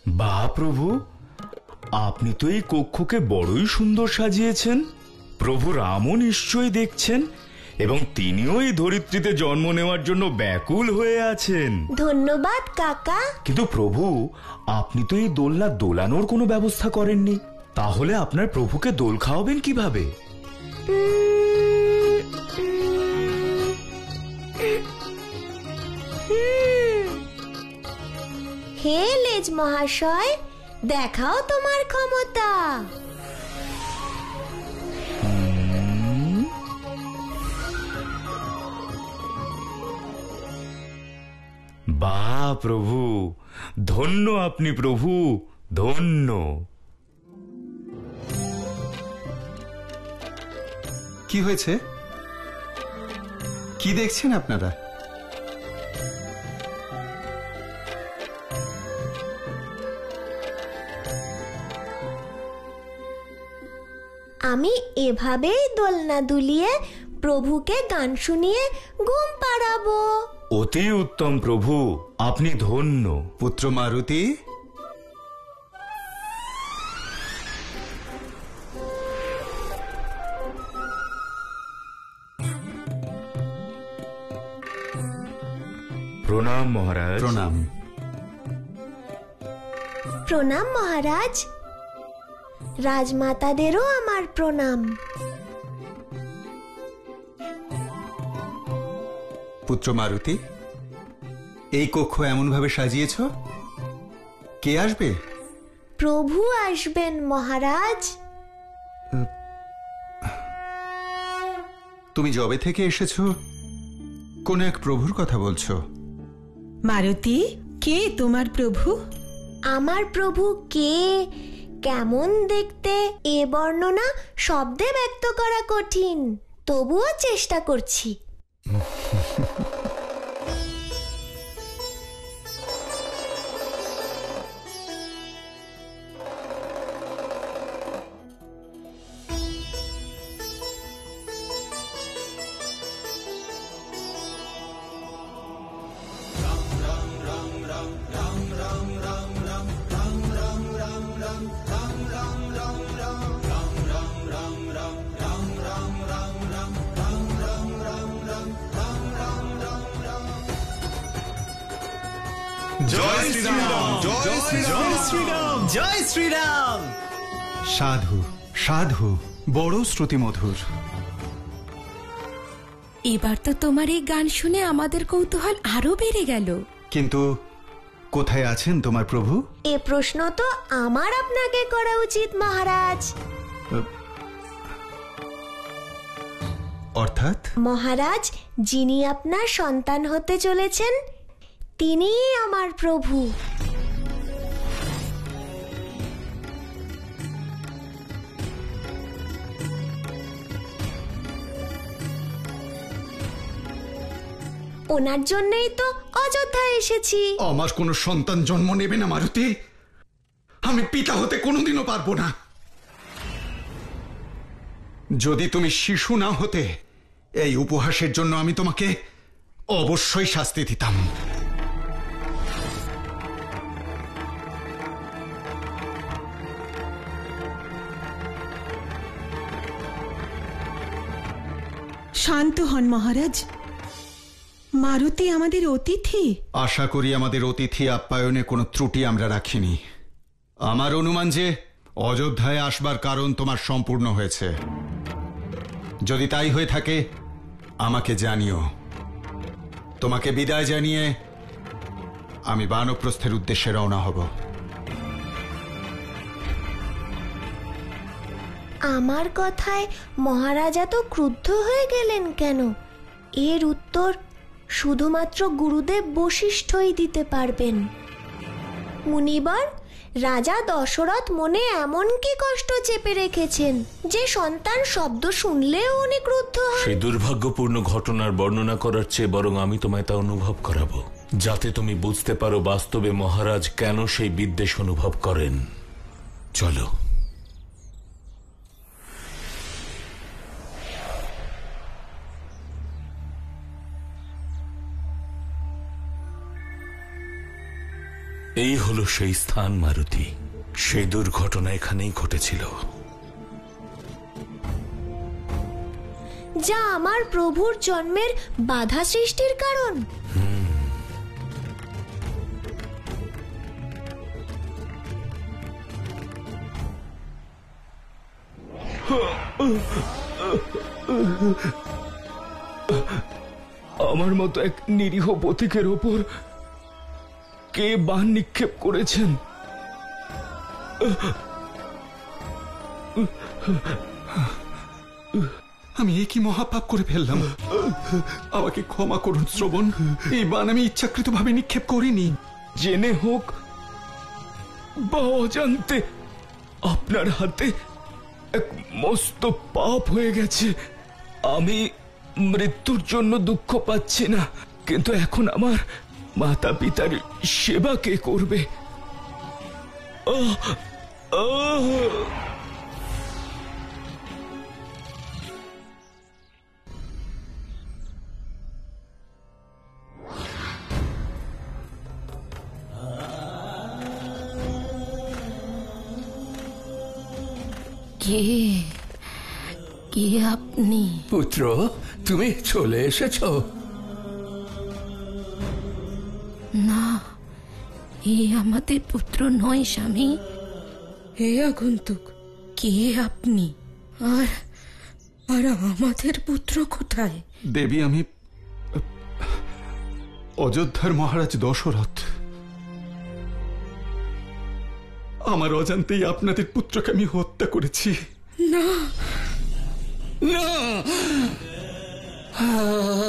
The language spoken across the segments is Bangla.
বাহ প্রভু, আপনি তো এই কক্ষকে বড়ই সুন্দর সাজিয়েছেন। প্রভু রামও নিশ্চয়ই দেখছেন এবং তিনিও এই ধরিত্রীতে জন্ম নেওয়ার জন্য ব্যাকুল হয়ে আছেন। ধন্যবাদ কাকা। কিন্তু প্রভু, আপনি তো এই দোলনা দোলানোর কোনো ব্যবস্থা করেননি। তাহলে আপনার প্রভুকে দোল খাওয়াবেন কিভাবে? হে লেজ মহাশয়, দেখাও তোমার ক্ষমতা। বাহ প্রভু, ধন্য আপনি প্রভু, ধন্য। কি হয়েছে? কি দেখছেন আপনারা? আমি এভাবেই দোলনা দুলিয়ে প্রভুকে গান শুনিয়ে ঘুম পাড়াবো। অতি উত্তম প্রভু, আপনি ধন্য। পুত্র মারুতি, প্রণাম মহারাজ। প্রণাম। প্রণাম মহারাজ। রাজমাতাদেরও আমার প্রণাম। পুত্র মারুতি, এই কক্ষ এমন ভাবে সাজিয়েছ, কে আসবে? প্রভু আসবেন মহারাজ। তুমি যবে থেকে এসেছো কোন এক প্রভুর কথা বলছো। মারুতি, কে তোমার প্রভু? আমার প্রভু কে, কেমন দেখতে, এ বর্ণনা শব্দে ব্যক্ত করা কঠিন, তবুও চেষ্টা করছি। জয় শ্রীরাম, জয় শ্রীরাম, শ্রীরাম, জয় শ্রীরাম। সাধু সাধু, বড় শ্রুতিমধুর। এবার তো তোমার এই গান শুনে আমাদের কৌতূহল আরো বেড়ে গেল। কিন্তু কোথায় আছেন তোমার প্রভু? এ প্রশ্ন তো আমার আপনাকে করা উচিত মহারাজ। অর্থাৎ? মহারাজ, যিনি আপনার সন্তান হতে চলেছেন তিনিই আমার প্রভু। ওনার জন্যই তো অযোধ্যায় এসেছি। আমার কোনো সন্তান জন্ম নেবে না মারুতি, আমি পিতা হতে কোনোদিনও পারবো না। যদি তুমি শিশু না হতে, এই উপহাসের জন্য আমি তোমাকে অবশ্যই শাস্তি দিতাম। শান্ত হন মহারাজ, মারুতি আমাদের অতিথি। আশা করি আমাদের অতিথি আপ্যায়নে কোনো ত্রুটি আমরা রাখিনি। আমার অনুমান যে অযোধ্যায় আসবার কারণ তোমার সম্পূর্ণ হয়েছে। যদি তাই হয়ে থাকে আমাকে জানিও। তোমাকে বিদায় জানিয়ে আমি বানপ্রস্থের উদ্দেশ্যে রওনা হব। আমার কথায় মহারাজ এত ক্রুদ্ধ হয়ে গেলেন কেন? এর উত্তর শুধুমাত্র গুরুদেব বশিষ্ঠই দিতে পারবেন। মুনিবর, রাজা দশরথ মনে এমন কি কষ্ট চেপে রেখেছেন যে সন্তান শব্দ শুনলেও উনি ক্রুদ্ধ হন? সেই দুর্ভাগ্যপূর্ণ ঘটনার বর্ণনা করার চেয়ে বরং আমি তোমায় তা অনুভব করাবো, যাতে তুমি বুঝতে পারো বাস্তবে মহারাজ কেন সেই বিদ্বেষ অনুভব করেন। চলো। এই হলো সেই স্থান মারুতি। সেই দুর্ঘটনা এখানেই ঘটেছিল। যা আমার প্রভুর জন্মের বাধা সৃষ্টির কারণ। আমার মতো এক নিরীহ পথিকের ওপর কে বাণ নিক্ষেপ করেছেন? আমি এ কি মহাপাপ করে ফেললাম? আমাকে ক্ষমা করুন শ্রবণ। এই বাণ আমি ইচ্ছাকৃতভাবে নিক্ষেপ করিনি। জেনে হোক বা অজান্তে আপনার হাতে এক মস্ত পাপ হয়ে গেছে। আমি মৃত্যুর জন্য দুঃখ পাচ্ছি না, কিন্তু এখন আমার মাতা পিতার সেবা কে করবে? আহ! আহ! কে কে আপনি? পুত্র, তুমি চলে এসেছো? না, এ আমাদের পুত্র নয় স্বামী। হে আগন্তুক, কে আপনি? আর আর আমাদের পুত্র কোথায়? দেবী, আমি অযোধ্যার মহারাজ দশরথ। আমার অজান্তেই আপনাদের পুত্রকে আমি হত্যা করেছি। না, না,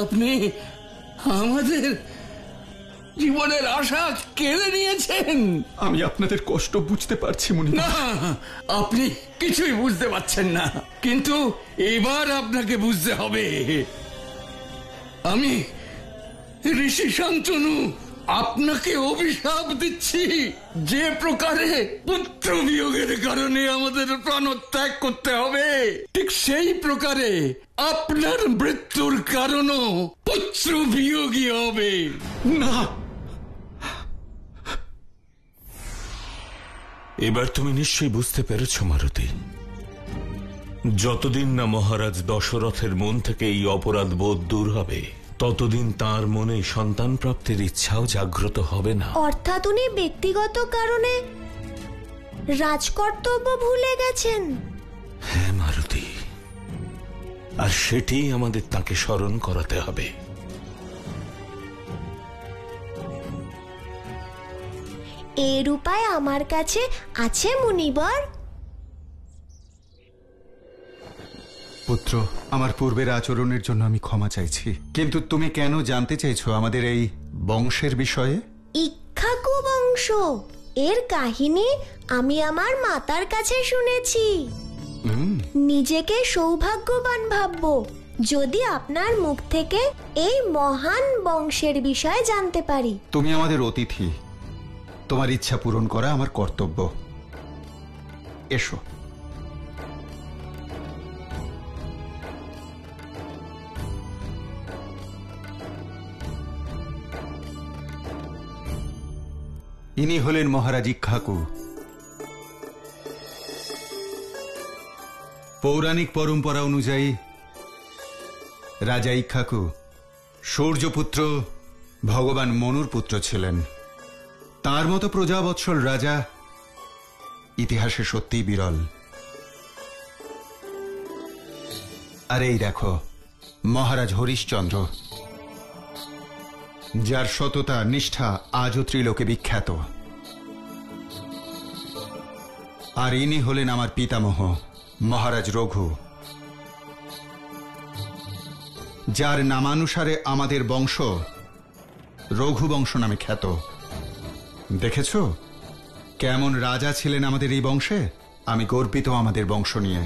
আপনি আমাদের জীবনের আশা কেড়ে নিয়েছেন। আমি আপনাদের কষ্ট বুঝতে পারছি মুনি। না, আপনি কিছুই বুঝতে পারছেন না, কিন্তু এবার আপনাকে বুঝতে হবে। আমি ঋষি শান্তনু আপনাকে অভিশাপ দিচ্ছি। যে প্রকারে পুত্র বিয়োগের কারণে আমাদের প্রাণত্যাগ করতে হবে, ঠিক সেই প্রকারে আপনার মৃত্যুর কারণও পুত্র বিয়োগী হবে। না, এবার তুমি নিশ্চয়ই বুঝতে পেরেছ মারুতি। যতদিন না মহারাজ দশরথের মন থেকে এই অপরাধ বোধ দূর হবে, ততদিন তার মনে সন্তান প্রাপ্তির ইচ্ছাও জাগ্রত হবে না। অর্থাৎ উনি ব্যক্তিগত কারণে রাজকর্তব্য ভুলে গেছেন। হ্যাঁ মারুতি, আর সেটি আমাদের তাকে স্মরণ করাতে হবে। এর উপায় আমার কাছে আছে মুনিবর। পুত্র, আমার পূর্বের আচরণের জন্য আমি ক্ষমা চাইছি, কিন্তু তুমি কেন জানতে চাইছো আমাদের এই বংশের বিষয়ে? ইক্ষ্বাকু বংশ, এর কাহিনী আমি আমার মাতার কাছে শুনেছি। নিজেকে সৌভাগ্যবান ভাববো যদি আপনার মুখ থেকে এই মহান বংশের বিষয়ে জানতে পারি। তুমি আমাদের অতিথি, তোমার ইচ্ছা পূরণ করা আমার কর্তব্য। এসো। ইনি হলেন মহারাজ ইক্ষ্বাকু। পৌরাণিক পরম্পরা অনুযায়ী রাজা ইক্ষ্বাকু সূর্যপুত্র ভগবান মনুর পুত্র ছিলেন। তার মতো প্রজাবৎসল রাজা ইতিহাসে সত্যিই বিরল। আর এই দেখো মহারাজ হরিশ্চন্দ্র, যার সততা নিষ্ঠা আজও ত্রিলোকে বিখ্যাত। আর ইনি হলেন আমার পিতামহ মহারাজ রঘু, যার নামানুসারে আমাদের বংশ রঘু বংশ নামে খ্যাত। দেখেছ কেমন রাজা ছিলেন আমাদের এই বংশে? আমি গর্বিত আমাদের বংশ নিয়ে।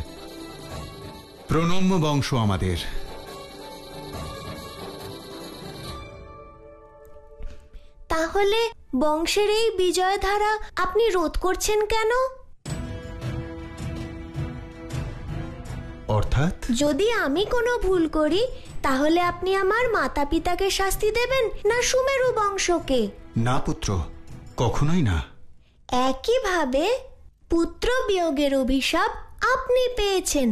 প্রণম্য বংশ আমাদের। তাহলে বংশের এই বিজয় ধারা আপনি রোধ করছেন কেন? অর্থাৎ যদি আমি কোনো ভুল করি তাহলে আপনি আমার মাতা পিতাকে শাস্তি দেবেন না সুমেরু বংশকে? না পুত্র, কখনোই না। একইভাবে পুত্র বিয়োগের অভিশাপ আপনি পেয়েছেন,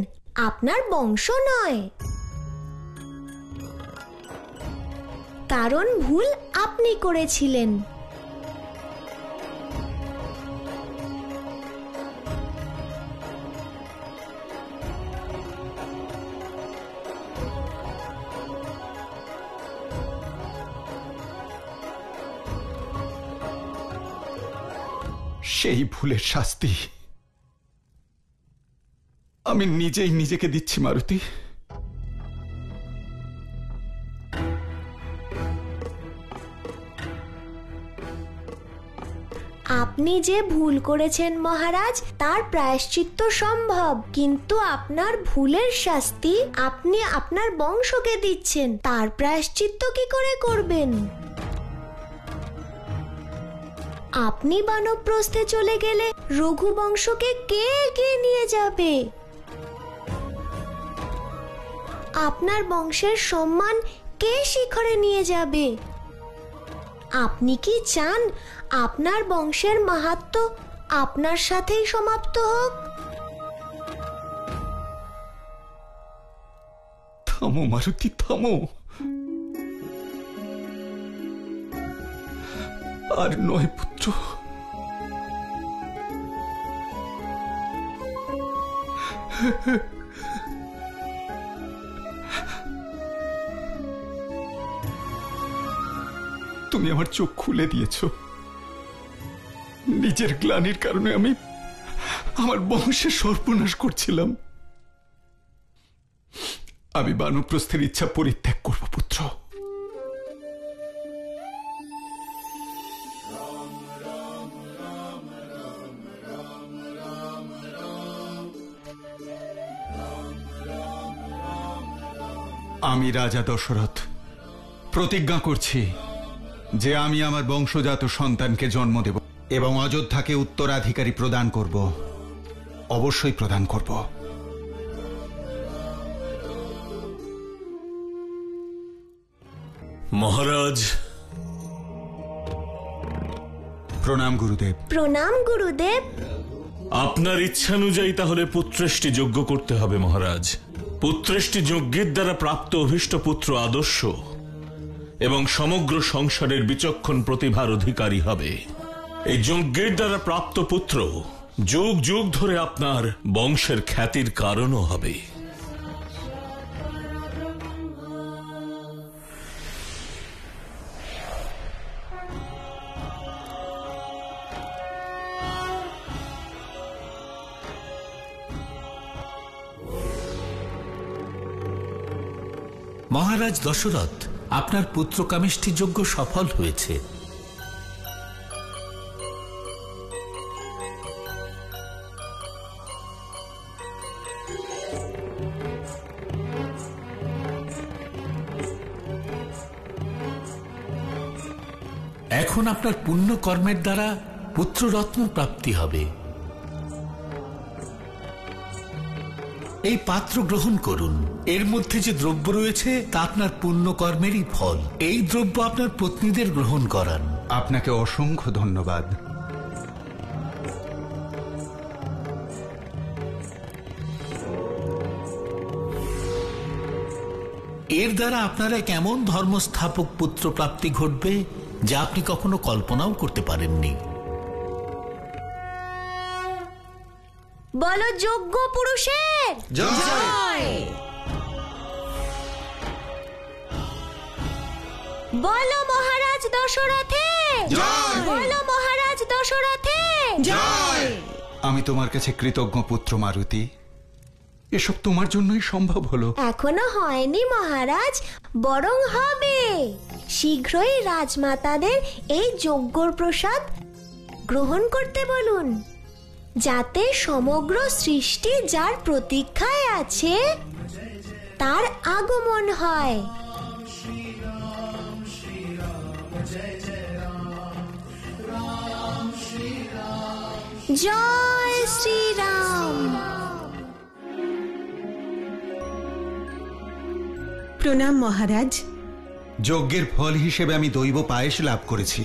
আপনার বংশ নয়। কারণ ভুল আপনি করেছিলেন। সেই ভুলের শাস্তি আমি নিজেই নিজেকে দিচ্ছি মারুতি। আপনি যে ভুল করেছেন মহারাজ, তার প্রায়শ্চিত্ত সম্ভব, কিন্তু আপনার ভুলের শাস্তি আপনি আপনার বংশকে দিচ্ছেন, তার প্রায়শ্চিত্ত কি করে করবেন? আপনি বানপ্রস্থে চলে গেলে রঘুবংশকে কে এগিয়ে নিয়ে যাবে? আপনার বংশের সম্মান কে শিখরে নিয়ে যাবে? আপনি কি চান আপনার বংশের মাহাত্ম্য আপনার সাথেই সমাপ্ত হোক? থামো মারুতি, থামো। আর নয় পুত্র, তুমি আমার চোখ খুলে দিয়েছ। নিজের গ্লানির কারণে আমি আমার বংশের সর্বনাশ করছিলাম। আমি বানপ্রস্থের ইচ্ছা পরিত্যাগ করব পুত্র। আমি রাজা দশরথ প্রতিজ্ঞা করছি যে আমি আমার বংশজাত সন্তানকে জন্ম দেব এবং অযোধ্যাকে উত্তরাধিকারী প্রদান করব। অবশ্যই প্রদান করব। মহারাজ। প্রণাম গুরুদেব। প্রণাম গুরুদেব। আপনার ইচ্ছানুযায়ী তাহলে পুত্রেষ্টি যজ্ঞ করতে হবে মহারাজ। পুত্রেষ্টি যজ্ঞের দ্বারা প্রাপ্ত অভীষ্ট পুত্র আদর্শ এবং সমগ্র সংসারের বিচক্ষণ প্রতিভার অধিকারী হবে। এই যজ্ঞের দ্বারা প্রাপ্ত পুত্র যুগ যুগ ধরে আপনার বংশের খ্যাতির কারণও হবে। মহারাজ দশরথ, আপনার পুত্র কামেষ্টি যজ্ঞ সফল হয়েছে। এখন আপনার পুণ্য কর্মের দ্বারা পুত্ররত্ন প্রাপ্তি হবে। এই পাত্র গ্রহণ করুন। এর মধ্যে যে দ্রব্য রয়েছে তা আপনার পুণ্য কর্মেরই ফল। এই দ্রব্য আপনার পত্নীদের গ্রহণ করান। আপনাকে অসংখ্য ধন্যবাদ। এর দ্বারা আপনারা কেমন ধর্মস্থাপক পুত্র প্রাপ্তি ঘটবে যা আপনি কখনো কল্পনাও করতে পারেননি। বলো যোগ্য পুরুষের জয়। বলো মহারাজ দশরথের জয়। বলো মহারাজ দশরথের জয়। আমি তোমার কাছে কৃতজ্ঞ পুত্র মারুতি। এসব তোমার জন্যই সম্ভব হলো। এখনো হয়নি মহারাজ, বরং হবে। শীঘ্রই রাজমাতাদের এই যজ্ঞর প্রসাদ গ্রহণ করতে বলুন, যাতে সমগ্র সৃষ্টি যার প্রতীক্ষায় আছে তার আগমন হয়। জয় শ্রীরাম। প্রণাম মহারাজ। যজ্ঞের ফল হিসেবে আমি দৈব পায়েস লাভ করেছি।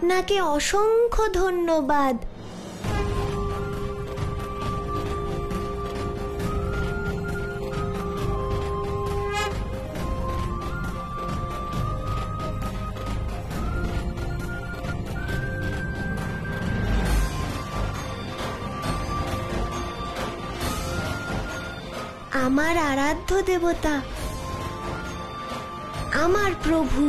আপনাকে অসংখ্য ধন্যবাদ। আমার আরাধ্য দেবতা, আমার প্রভু।